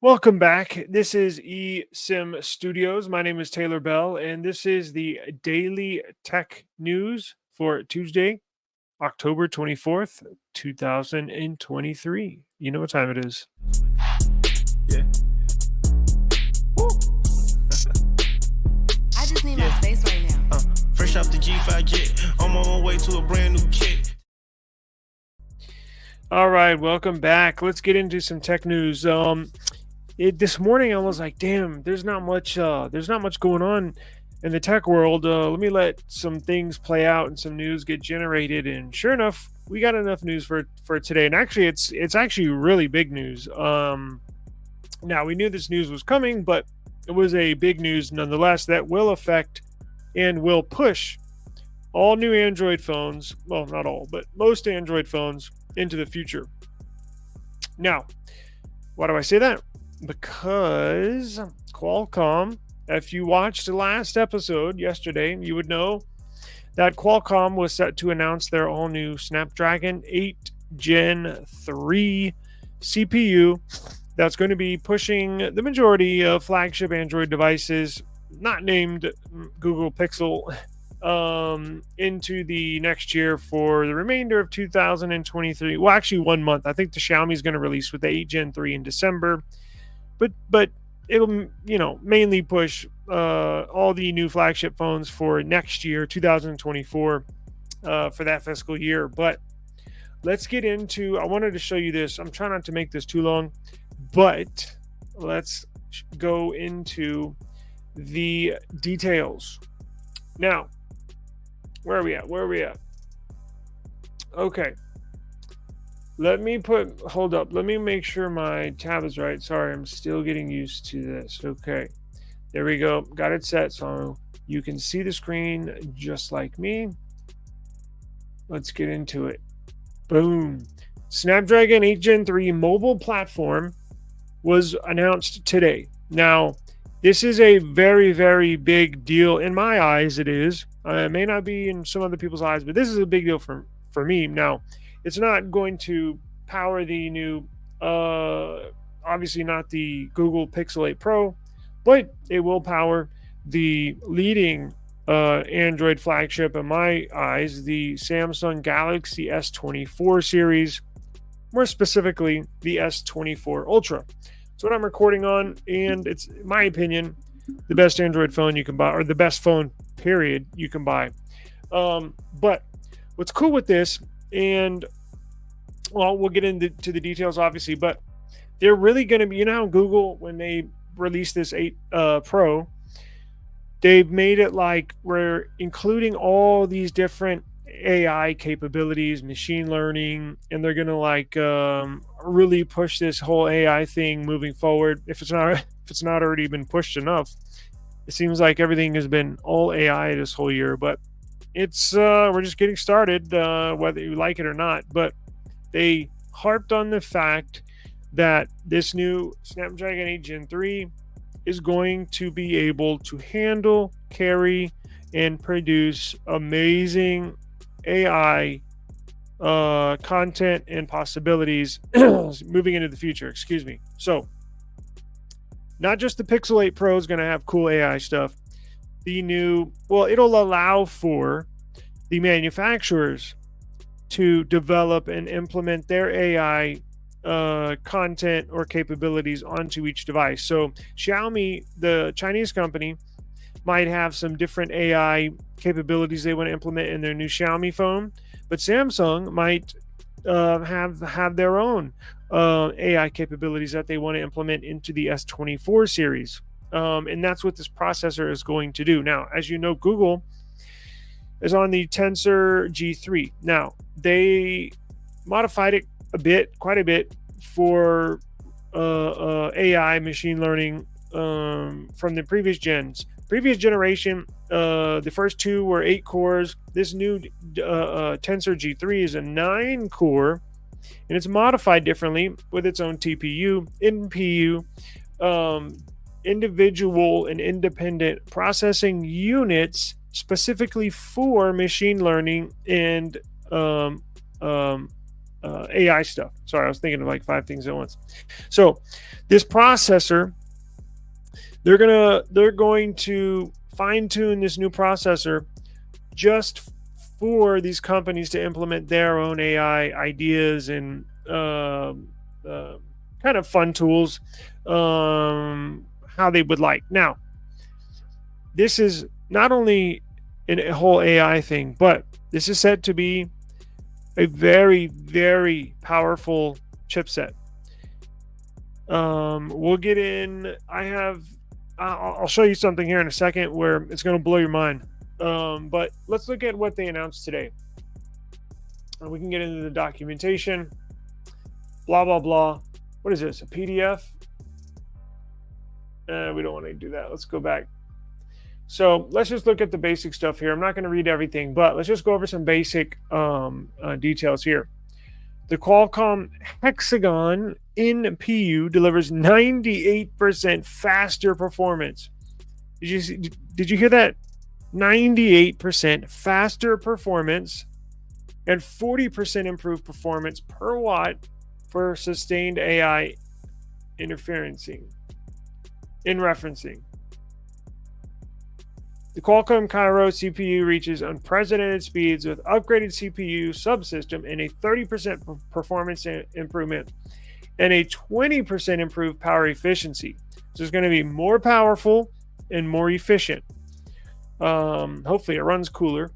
Welcome back. This is eSIM Studios. My name is Taylor Bell, and this is the daily tech news for Tuesday, October 24th, 2023. You know what time it is. Yeah. Woo. I just need my space right now. Fresh off the G5 jet, I'm on my way to a brand new kit. All right, welcome back. Let's get into some tech news. This morning I was like, damn, there's not much going on in the tech world. Let me let some things play out and some news get generated. And sure enough, we got enough news for today. And actually, it's actually really big news. Now we knew this news was coming, but it was a big news nonetheless that will affect and will push all new Android phones. Well, not all, but most Android phones into the future. Now, why do I say that? Because Qualcomm, if you watched the last episode yesterday, you would know that Qualcomm was set to announce their all new Snapdragon 8 Gen 3 CPU that's going to be pushing the majority of flagship Android devices, not named Google Pixel, into the next year for the remainder of 2023. Well, actually 1 month. I think the Xiaomi is going to release with the 8 Gen 3 in December. But it'll mainly push all the new flagship phones for next year, 2024, for that fiscal year. But let's get into. I wanted to show you this. I'm trying not to make this too long, but let's go into the details. Now, where are we at? Okay. Hold up. Let me make sure my tab is right. Sorry, I'm still getting used to this. Okay. There we go. Got it set so you can see the screen just like me. Let's get into it. Boom. Snapdragon 8 Gen 3 mobile platform was announced today. Now, this is a very, very big deal. In my eyes, it is. It may not be in some other people's eyes, but this is a big deal for me. Now, it's not going to power the new, obviously not the Google Pixel 8 Pro, but it will power the leading Android flagship in my eyes, the Samsung Galaxy S24 series, more specifically the S24 Ultra. It's what I'm recording on, and it's, in my opinion, the best Android phone you can buy, or the best phone, period, you can buy. But what's cool with this, and well, we'll get into the details, obviously, but they're really going to be, how Google, when they released this 8 Pro, they've made it like we're including all these different AI capabilities, machine learning, and they're going to really push this whole AI thing moving forward. If it's not already been pushed enough, it seems like everything has been all AI this whole year, but it's we're just getting started, whether you like it or not. But they harped on the fact that this new Snapdragon 8 Gen 3 is going to be able to handle, carry, and produce amazing AI content and possibilities moving into the future. Excuse me. So, not just the Pixel 8 Pro is going to have cool AI stuff. It'll allow for the manufacturers to develop and implement their AI content or capabilities onto each device. So Xiaomi, the Chinese company, might have some different AI capabilities they want to implement in their new Xiaomi phone, but Samsung might have their own AI capabilities that they want to implement into the S24 series. And that's what this processor is going to do. Now, as you know, Google is on the Tensor G3. Now, they modified it quite a bit for AI machine learning from the previous generation. The first two were 8 cores. This new Tensor G3 is a 9 core, and it's modified differently with its own TPU, NPU, individual and independent processing units specifically for machine learning and AI stuff. Sorry, I was thinking of like 5 things at once. So this processor, they're going to fine tune this new processor just for these companies to implement their own AI ideas and uh, kind of fun tools, how they would like. Now, this is not only a whole AI thing, but this is said to be a very, very powerful chipset. We'll get in. I'll show you something here in a second where it's going to blow your mind. But let's look at what they announced today. We can get into the documentation. Blah blah blah. What is this? A PDF? We don't want to do that. Let's go back. So let's just look at the basic stuff here. I'm not going to read everything, but let's just go over some basic details here. The Qualcomm Hexagon NPU delivers 98% faster performance. Did you hear that? 98% faster performance and 40% improved performance per watt for sustained AI in referencing. The Qualcomm Cairo CPU reaches unprecedented speeds with upgraded CPU subsystem and a 30% performance improvement and a 20% improved power efficiency. So it's going to be more powerful and more efficient. Hopefully it runs cooler.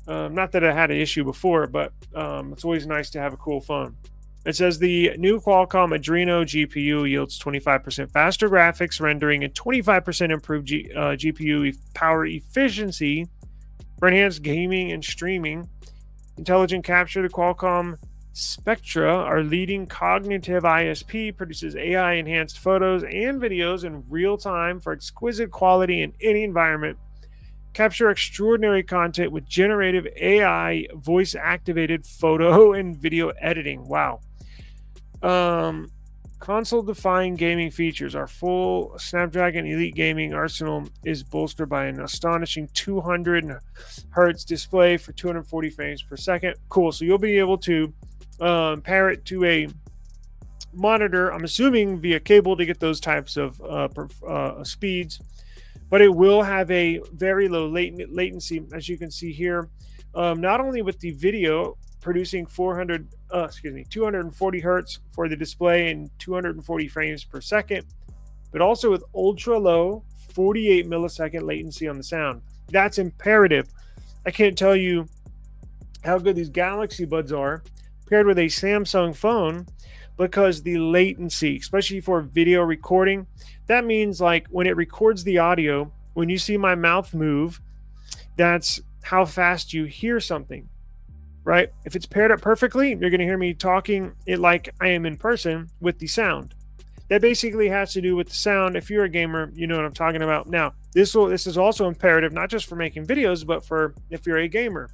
Not that I had an issue before, but it's always nice to have a cool phone. It says the new Qualcomm Adreno GPU yields 25% faster graphics rendering and 25% improved GPU power efficiency for enhanced gaming and streaming. Intelligent Capture, the Qualcomm Spectra, our leading cognitive ISP, produces AI-enhanced photos and videos in real time for exquisite quality in any environment. Capture extraordinary content with generative AI voice-activated photo and video editing. Wow. Console-defying gaming features. Our full Snapdragon Elite gaming arsenal is bolstered by an astonishing 200 hertz display for 240 frames per second. Cool. So you'll be able to pair it to a monitor, I'm assuming via cable, to get those types of speeds. But it will have a very low latency, as you can see here. Not only with the video producing 240 hertz for the display and 240 frames per second, but also with ultra low 48 millisecond latency on the sound. That's imperative. I can't tell you how good these Galaxy Buds are paired with a Samsung phone, because the latency, especially for video recording, that means like when it records the audio, when you see my mouth move, that's how fast you hear something, right? If it's paired up perfectly, you're going to hear me talking it like I am in person with the sound. That basically has to do with the sound. If you're a gamer, you know what I'm talking about. Now, this is also imperative, not just for making videos, but for if you're a gamer.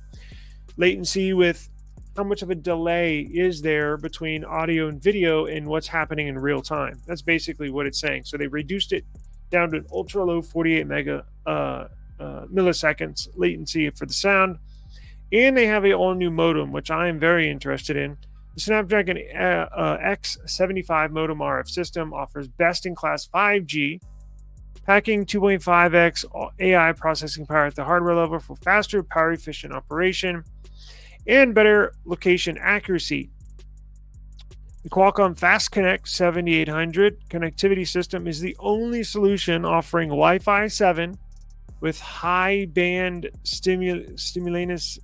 Latency with how much of a delay is there between audio and video and what's happening in real time. That's basically what it's saying. So they reduced it down to an ultra low 48 milliseconds latency for the sound. And they have an all new modem, which I am very interested in. The Snapdragon X75 modem RF system offers best-in-class 5G, packing 2.5x AI processing power at the hardware level for faster, power-efficient operation and better location accuracy. The Qualcomm Fast Connect 7800 connectivity system is the only solution offering Wi-Fi 7 with high-band simultaneous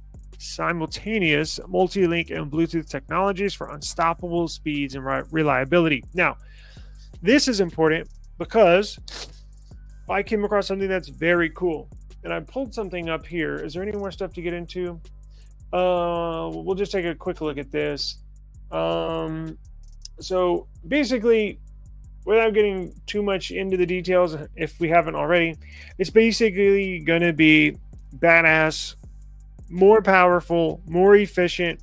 multi-link and Bluetooth technologies for unstoppable speeds and reliability. Now, this is important because I came across something that's very cool, and I pulled something up here. Is there any more stuff to get into? We'll just take a quick look at this. So basically, without getting too much into the details, if we haven't already, it's basically going to be badass, more powerful, more efficient,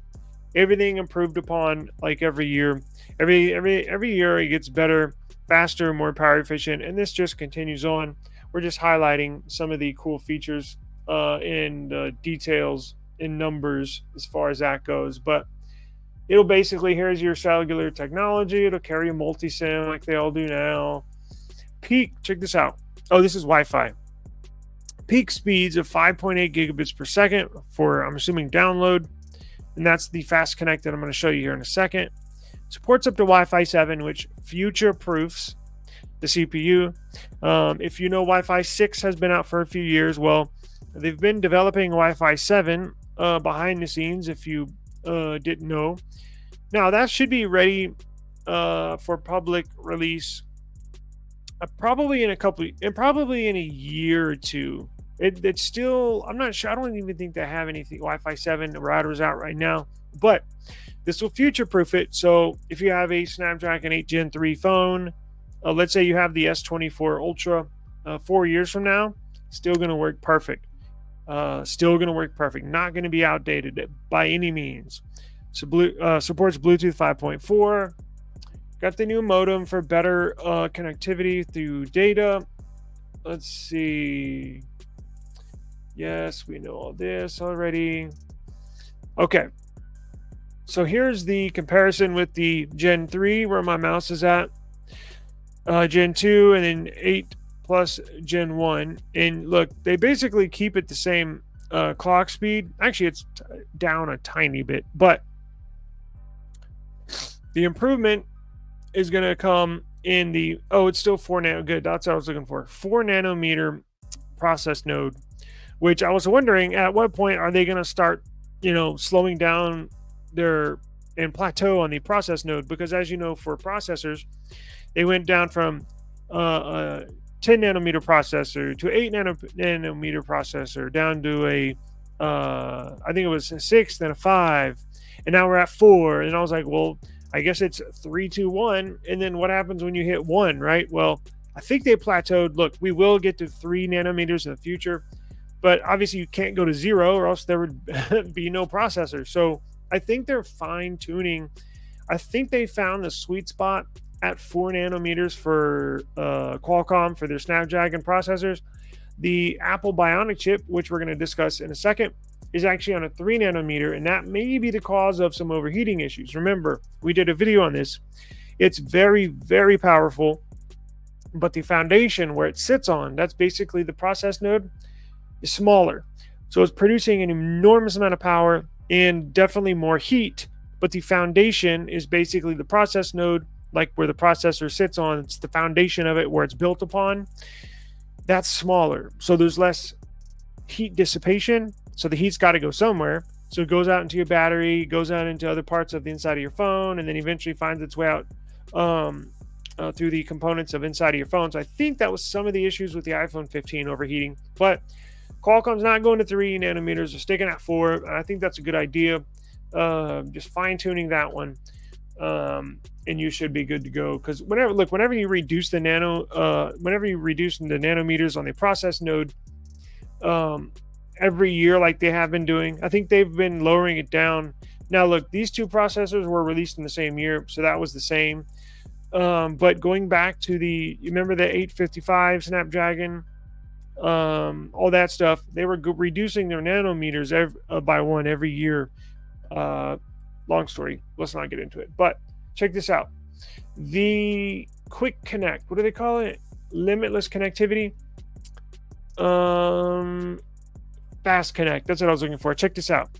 everything improved upon like every year. Every year it gets better, faster, more power efficient, and this just continues on. We're just highlighting some of the cool features and details in numbers as far as that goes. But It'll basically, here's your cellular technology. It'll carry a multi-SIM like they all do now. Peak, check this out. Oh, this is Wi-Fi. Peak speeds of 5.8 gigabits per second for, I'm assuming, download. And that's the fast connect that I'm going to show you here in a second. Supports up to Wi-Fi 7, which future-proofs the CPU. If you know, Wi-Fi 6 has been out for a few years. Well, they've been developing Wi-Fi 7 behind the scenes, if you didn't know. Now, that should be ready for public release probably in a year or two. It's still, I'm not sure. I don't even think they have anything Wi-Fi 7 routers out right now, but this will future-proof it. So if you have a Snapdragon 8 Gen 3 phone, let's say you have the S24 Ultra 4 years from now, still going to work perfect. Still going to work perfect. Not going to be outdated by any means. So supports Bluetooth 5.4. Got the new modem for better connectivity through data. Let's see. Yes, we know all this already. Okay. So here's the comparison with the Gen 3, where my mouse is at. Gen 2, and then 8 plus Gen 1. And look, they basically keep it the same clock speed. Actually, it's down a tiny bit, but the improvement is going to come in the, it's still 4 nano. Good, that's what I was looking for. 4 nanometer process node, which I was wondering at what point are they going to start, slowing down their and plateau on the process node, because as you know, for processors, they went down from a 10 nanometer processor to 8 nanometer processor, down to a I think it was a 6, then a 5, and now we're at 4. And I was like, well, I guess it's 3, 2, 1. And then what happens when you hit 1, right? Well, I think they plateaued. Look, we will get to 3 nanometers in the future, but obviously you can't go to 0 or else there would be no processor. So I think they're fine tuning. I think they found the sweet spot at 4 nanometers for Qualcomm for their Snapdragon processors. The Apple Bionic chip, which we're going to discuss in a second, is actually on a 3 nanometer, and that may be the cause of some overheating issues. Remember, we did a video on this. It's very, very powerful, but the foundation where it sits on, that's basically the process node, is smaller. So it's producing an enormous amount of power and definitely more heat, but the foundation is basically the process node, like where the processor sits on. It's the foundation of it where it's built upon. That's smaller. So there's less heat dissipation. So the heat's got to go somewhere. So it goes out into your battery, goes out into other parts of the inside of your phone, and then eventually finds its way out through the components of inside of your phone. So I think that was some of the issues with the iPhone 15 overheating. But Qualcomm's not going to 3 nanometers. They're sticking at 4. And I think that's a good idea. Just fine-tuning that one. And you should be good to go, because whenever you reduce the nanometers on the process node every year, like they have been doing, I think they've been lowering it down. Now look, these two processors were released in the same year, so that was the same. But going back to you remember the 855 Snapdragon, all that stuff, they were reducing their nanometers by 1 every year. Long story, let's not get into it, but check this out. The quick connect, what do they call it? Limitless connectivity. Fast connect, that's what I was looking for. Check this out.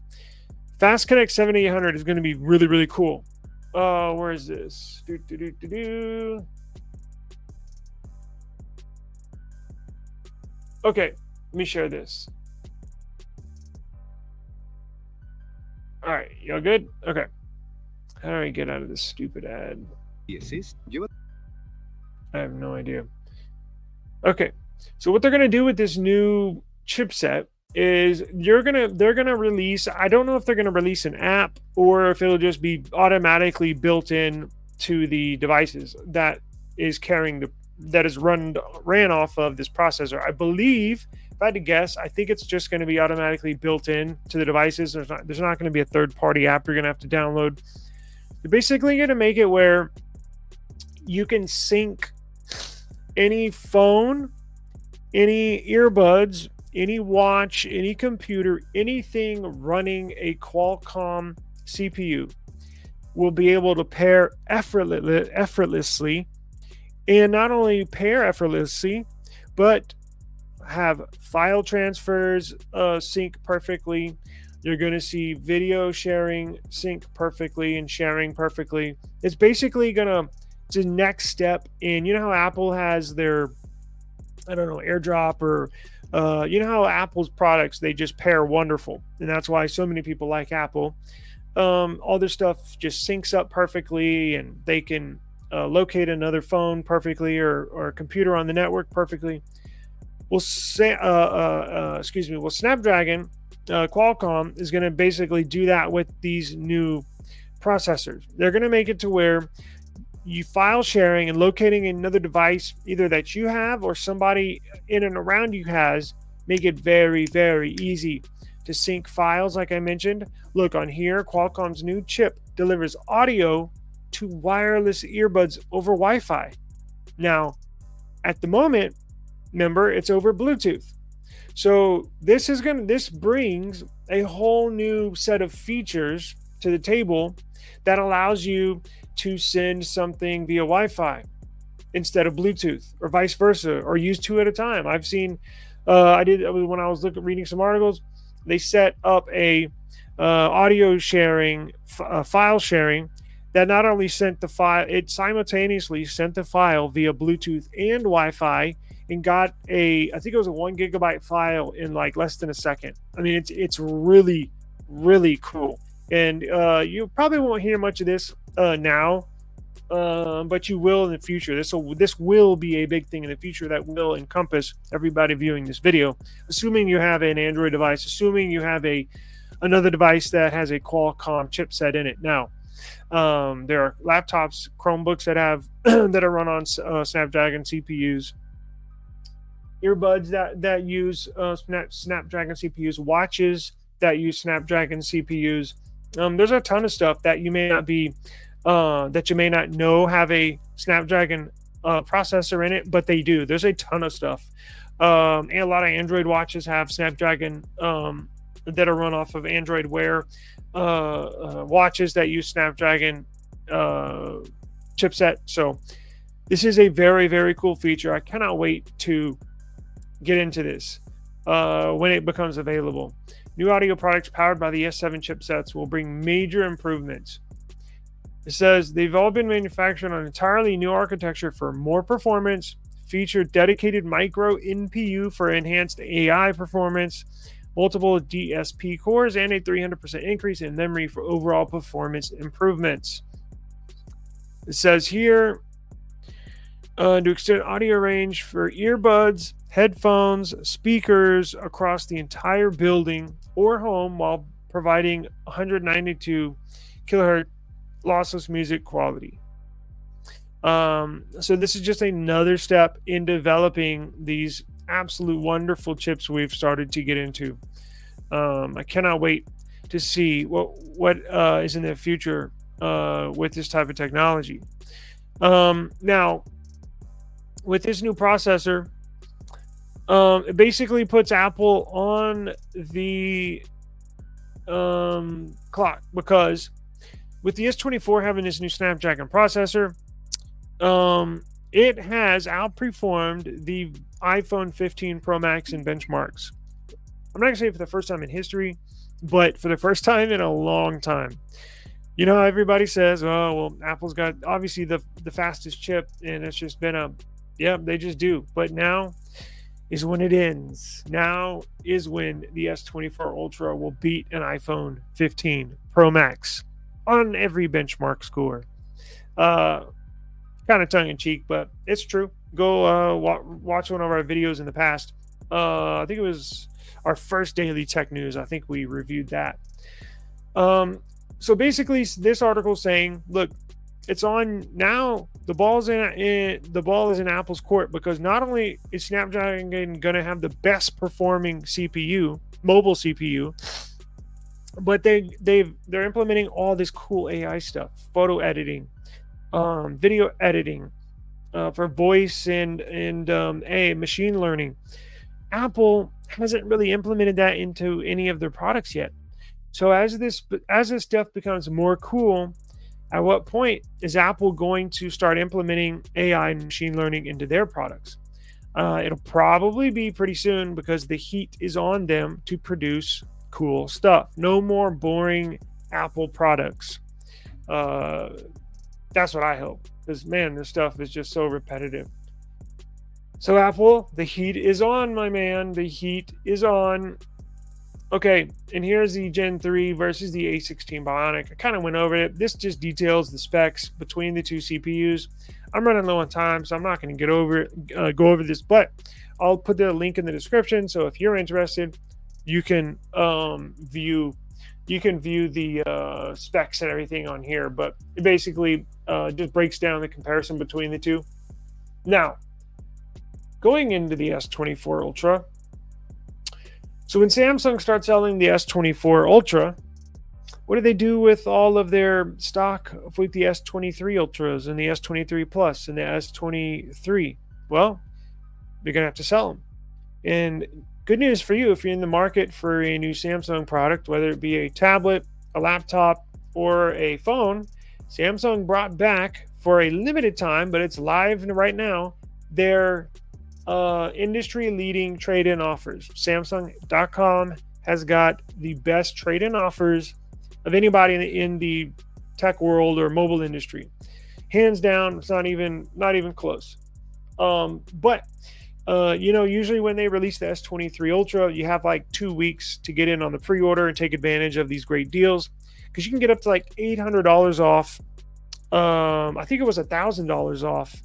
Fast connect 7800 is going to be really, really cool. Where is this? Okay, let me share this. All right, y'all good? Okay. How do I get out of this stupid ad? I have no idea. Okay, so what they're gonna do with this new chipset is they're gonna release. I don't know if they're gonna release an app or if it'll just be automatically built in to the devices that is ran off of this processor. I believe, if I had to guess, I think it's just going to be automatically built in to the devices. There's not going to be a third-party app you're going to have to download. They're basically going to make it where you can sync any phone, any earbuds, any watch, any computer, anything running a Qualcomm CPU. will be able to pair effortlessly, and not only pair effortlessly, but have file transfers sync perfectly. You're going to see video sharing sync perfectly and sharing perfectly. It's basically it's a next step in, you know how Apple has their, I don't know, AirDrop, or you know how Apple's products, they just pair wonderful, and that's why so many people like Apple. All their stuff just syncs up perfectly, and they can locate another phone perfectly, or a computer on the network perfectly. Well, excuse me. Well, Snapdragon, Qualcomm is going to basically do that with these new processors. They're going to make it to where you file sharing and locating another device, either that you have or somebody in and around you has, make it very, very easy to sync files. Like I mentioned, look on here, Qualcomm's new chip delivers audio to wireless earbuds over Wi-Fi. Now, at the moment, remember, it's over Bluetooth. So this brings a whole new set of features to the table that allows you to send something via Wi-Fi instead of Bluetooth, or vice versa, or use two at a time. I've seen, I did when I was reading some articles, they set up a audio sharing, file sharing, that not only sent the file, it simultaneously sent the file via Bluetooth and Wi-Fi, and got I think it was a 1 gigabyte file in like less than a second. I mean, it's really, really cool. And you probably won't hear much of this now, but you will in the future. This will be a big thing in the future that will encompass everybody viewing this video, assuming you have an Android device, assuming you have another device that has a Qualcomm chipset in it. Now, there are laptops, Chromebooks that have that are run on Snapdragon CPUs, earbuds that use Snapdragon CPUs, watches that use Snapdragon CPUs. There's a ton of stuff that you may not know have a Snapdragon processor in it, but they do. There's a ton of stuff, and a lot of Android watches have Snapdragon that are run off of Android Wear watches that use Snapdragon chipset. So this is a very, very cool feature. I cannot wait to get into this when it becomes available. New audio products powered by the S7 chipsets will bring major improvements. It says they've all been manufactured on entirely new architecture for more performance, feature dedicated micro NPU for enhanced AI performance, multiple DSP cores, and a 300% increase in memory for overall performance improvements. It says here, to extend audio range for earbuds, headphones, speakers across the entire building or home while providing 192 kilohertz lossless music quality. So this is just another step in developing these absolute wonderful chips we've started to get into. I cannot wait to see what is in the future with this type of technology. Now, with this new processor, it basically puts Apple on the clock, because with the S24 having this new Snapdragon processor, it has outperformed the iPhone 15 Pro Max in benchmarks. I'm not going to say for the first time in history, but for the first time in a long time. You know, everybody says, oh, well, Apple's got obviously the fastest chip, and it's just been they just do. But now is when it ends. Now is when the S24 Ultra will beat an iPhone 15 Pro Max on every benchmark score. Kind of tongue-in-cheek, but it's true. Go watch one of our videos in the past. I think it was our first daily tech news. I think we reviewed that. So basically, this article is saying, look, it's on now. The ball is in Apple's court, because not only is Snapdragon going to have the best performing CPU, mobile CPU, but they're implementing all this cool AI stuff, photo editing, video editing, for voice and machine learning. Apple hasn't really implemented that into any of their products yet. So as this stuff becomes more cool, At what point is Apple going to start implementing AI and machine learning into their products? It'll probably be pretty soon because the heat is on them to produce cool stuff. No more boring Apple products. Uh, that's what I hope. Because, man, this stuff is just so repetitive. So, Apple, the heat is on, my man. The heat is on. Okay, and here's the Gen 3 versus the A16 Bionic. I kind of went over it. This just details the specs between the two CPUs. I'm running low on time, so I'm not going to go over this, but I'll put the link in the description. So if you're interested, you can view the specs and everything on here. But it basically just breaks down the comparison between the two. Now, going into the S24 Ultra. So when Samsung starts selling the S24 Ultra, what do they do with all of their stock with the S23 Ultras and the S23 Plus and the S23? Well, they're going to have to sell them. And good news for you, if you're in the market for a new Samsung product, whether it be a tablet, a laptop, or a phone, Samsung brought back for a limited time, but it's live right now, their industry-leading trade-in offers. Samsung.com has got the best trade-in offers of anybody in the tech world or mobile industry. Hands down, it's not even close. But usually when they release the S23 Ultra, you have like 2 weeks to get in on the pre-order and take advantage of these great deals because you can get up to like $800 off. I think it was $1,000 off.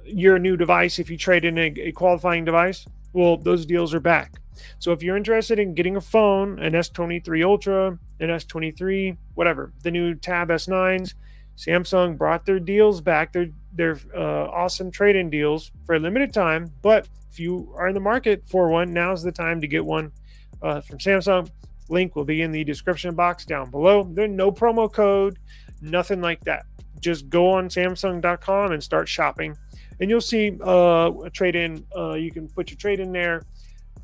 Your new device if you trade in a qualifying device. Well, those deals are back. So if you're interested in getting a phone, an S23 Ultra, an S23, whatever, the new Tab S9s, Samsung brought their deals back. They're awesome trade-in deals for a limited time. But if you are in the market for one, now's the time to get one from Samsung. Link will be in the description box down below. There's no promo code, nothing like that. Just go on Samsung.com and start shopping, and you'll see a trade-in. You can put your trade in there,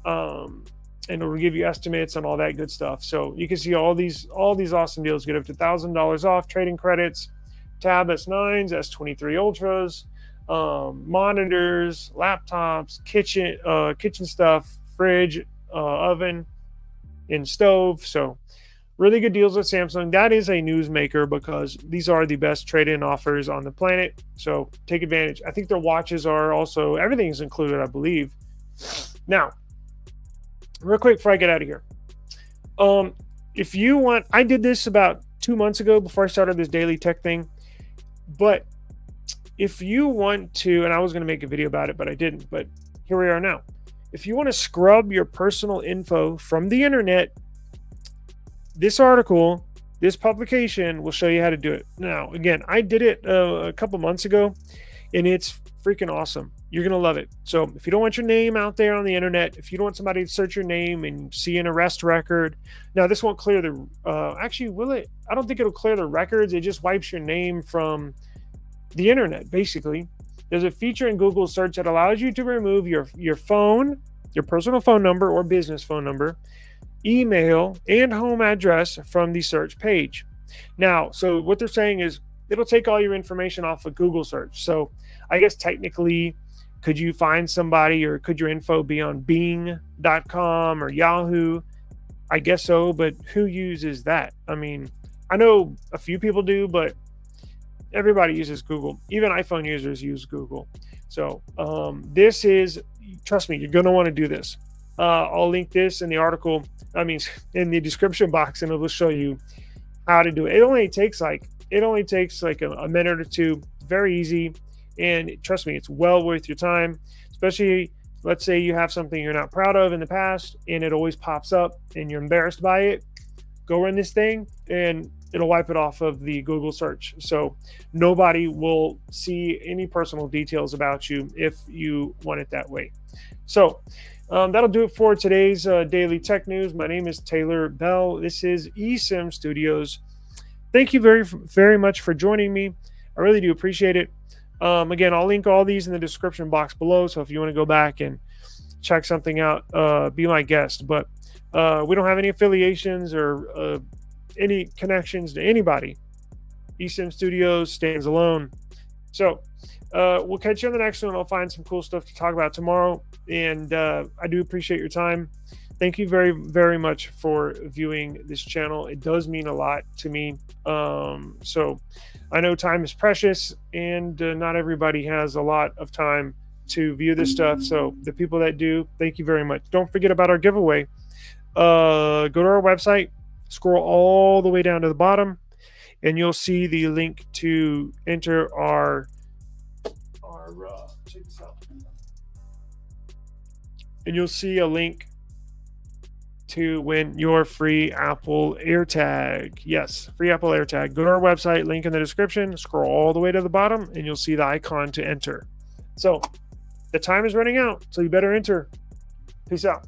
and it'll give you estimates on all that good stuff. So you can see all these awesome deals. Get up to $1,000 off trading credits, Tab S9s, S23 Ultras, monitors, laptops, kitchen stuff, fridge, oven, and stove. So really good deals with Samsung. That is a newsmaker because these are the best trade-in offers on the planet. So take advantage. I think their watches are also, everything's included, I believe. Now, real quick before I get out of here. If you want, I did this about 2 months ago before I started this daily tech thing. But if you want to, and I was going to make a video about it, but I didn't. But here we are now. If you want to scrub your personal info from the internet, this article, this publication will show you how to do it. Now, again, I did it a couple months ago, and it's freaking awesome. You're going to love it. So if you don't want your name out there on the internet, if you don't want somebody to search your name and see an arrest record, now this won't clear the, actually, will it? I don't think it'll clear the records. It just wipes your name from the internet, basically. There's a feature in Google search that allows you to remove your phone, your personal phone number or business phone number, email, and home address from the search page. Now, so what they're saying is it'll take all your information off of Google search. So I guess technically, could you find somebody or could your info be on Bing.com or Yahoo? I guess so, but who uses that? I mean, I know a few people do, but everybody uses Google. Even iPhone users use Google. So this is, trust me, you're going to want to do this. I'll link this in the article, in the description box, and it will show you how to do it. It only takes like a minute or two. Very easy, and trust me, it's well worth your time. Especially, let's say you have something you're not proud of in the past, and it always pops up, and you're embarrassed by it. Go run this thing, and it'll wipe it off of the Google search. So nobody will see any personal details about you if you want it that way. So that'll do it for today's daily tech news. My name is Taylor Bell. This is eSIM Studios. Thank you very, very much for joining me. I really do appreciate it. Again, I'll link all these in the description box below. So if you want to go back and check something out, be my guest. But we don't have any affiliations or any connections to anybody. eSIM Studios stands alone. So we'll catch you on the next one. I'll find some cool stuff to talk about tomorrow. And I do appreciate your time. Thank you very, very much for viewing this channel. It does mean a lot to me. So I know time is precious, and not everybody has a lot of time to view this stuff. So the people that do, thank you very much. Don't forget about our giveaway. Go to our website, scroll all the way down to the bottom, and you'll see the link to enter our check this out. And you'll see a link to win your free Apple AirTag. Yes, free Apple AirTag. Go to our website, link in the description, scroll all the way to the bottom, and you'll see the icon to enter. So the time is running out, so you better enter. Peace out.